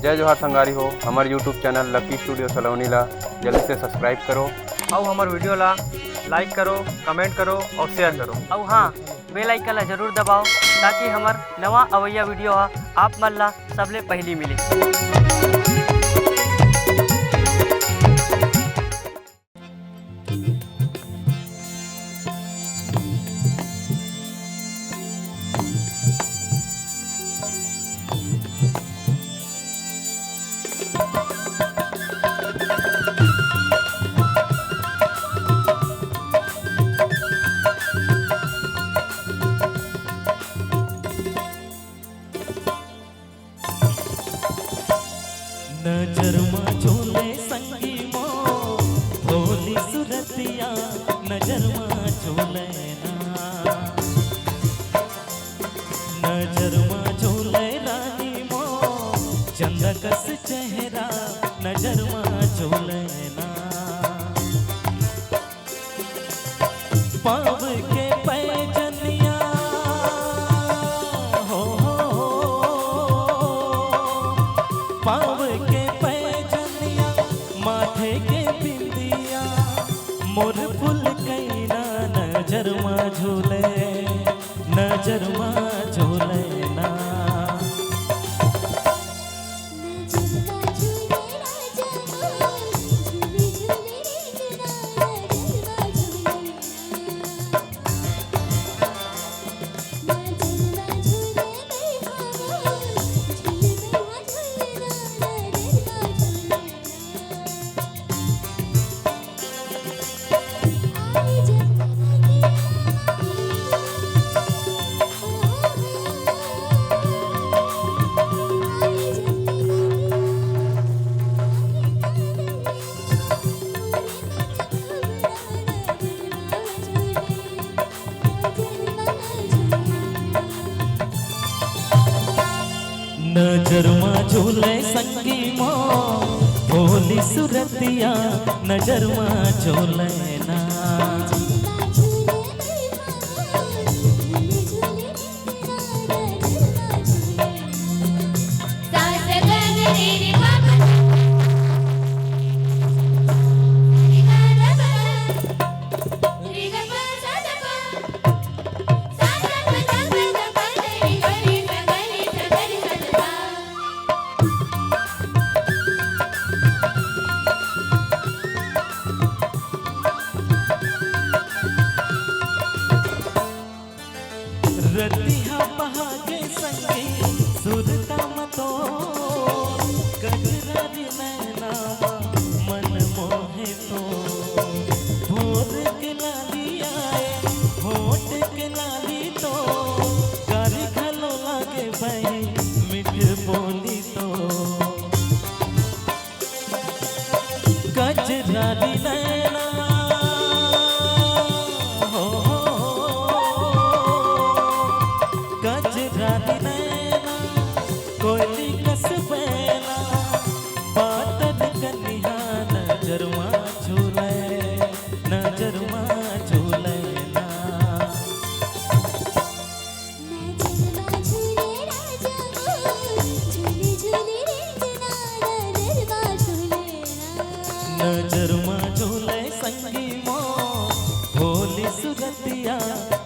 जय जोहार संगारी हो। हमारे यूट्यूब चैनल लकी स्टूडियो सलोनी ला जल्दी से सब्सक्राइब करो और हमारे वीडियो ला लाइक करो, कमेंट करो और शेयर करो। और हाँ, बेल आइकन ला जरूर दबाओ ताकि हमार नवा अवैया वीडियो आप मन ला सबले पहली मिली। नजर में झूले संगी मो भोली सुरतिया नजर में झूले ना, नजर में झूले रानी मो चंदकस चेहरा नजर में झूले ना। पाव के पैजनिया पाव के पैजनिया माथे के बिंदिया मोर फूल कैना नजर में झूले, नजर में झूले ना। नजर में झूले संगी मो भोली सुरतिया नजर में झूले ना। रतिया बहागे संगे सुरता मतो गजरारी नैना मन मोहे तो भोर के लाली आए होठ के लाली तो कारी खलो लागे भाई मिठ बोली तो गजरारी नैना गजरानी नैना कोयली कस बैला बातन कनिहा नजर में झूले, नजर में झूले ना। नजर में झूले संगी मो भोली सुरतिया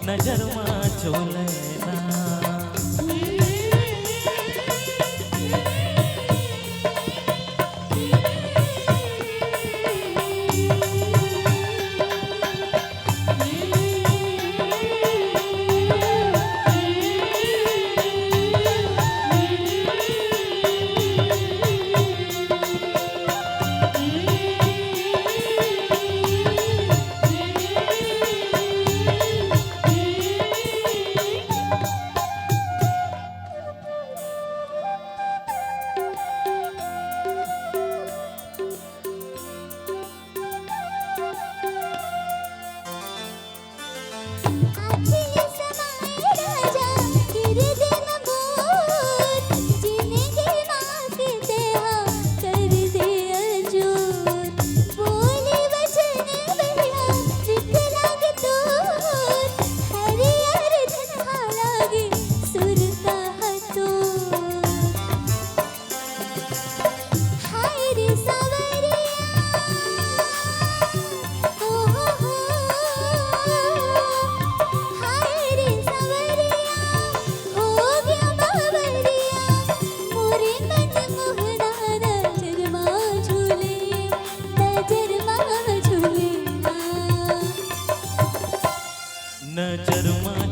नजर में झूले ना।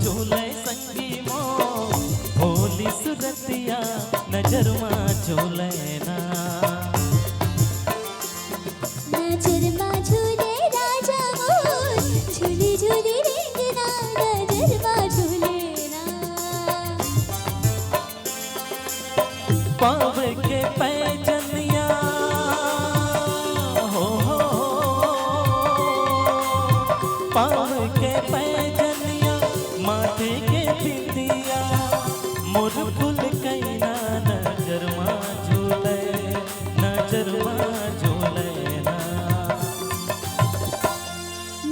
झूले संगी मो भोली सुरतिया नजर मां झूले ना नजर मां झूले राजा मोर झूली झूली रेंगना नजर मां झूले ना पाव के पैजनिया हो पाव के पैजनिया माथे के बिंदिया मोर फूल कैना नजर मां झूले नजर मां झूले ना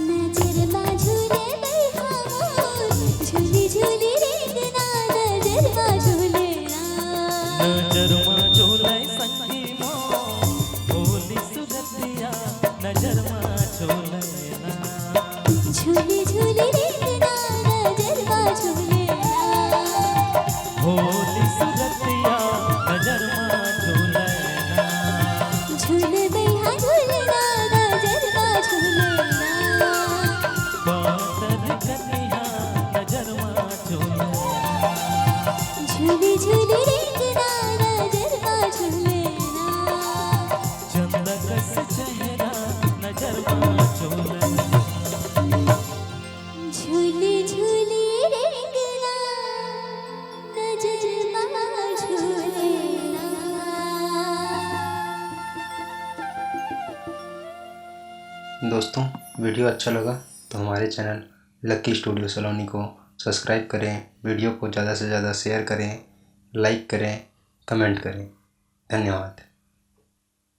नजर मां झूले बैहा मोर झूली झूली रेंगना नजर मां झूले ना नजर मां झूले संगी मो भोली सुरतिया नजर मां झूले ना झूली झूली रेंगना नजर मां झूले ना भोली सुरतिया नजर मां झूले ना झूले बैहा झूलना नजर मां झूले ना बादल कन्या नजर मां झूले ना झूली झूली रेंगना नजर मां झूले ना चंदक से चेहरा नजर मां झूले ना झूली झूली रेंगना नजर मां झूले ना। दोस्तों वीडियो अच्छा लगा तो हमारे चैनल लकी स्टूडियो सलोनी को सब्सक्राइब करें, वीडियो को ज़्यादा से ज़्यादा शेयर करें, लाइक करें, कमेंट करें। धन्यवाद।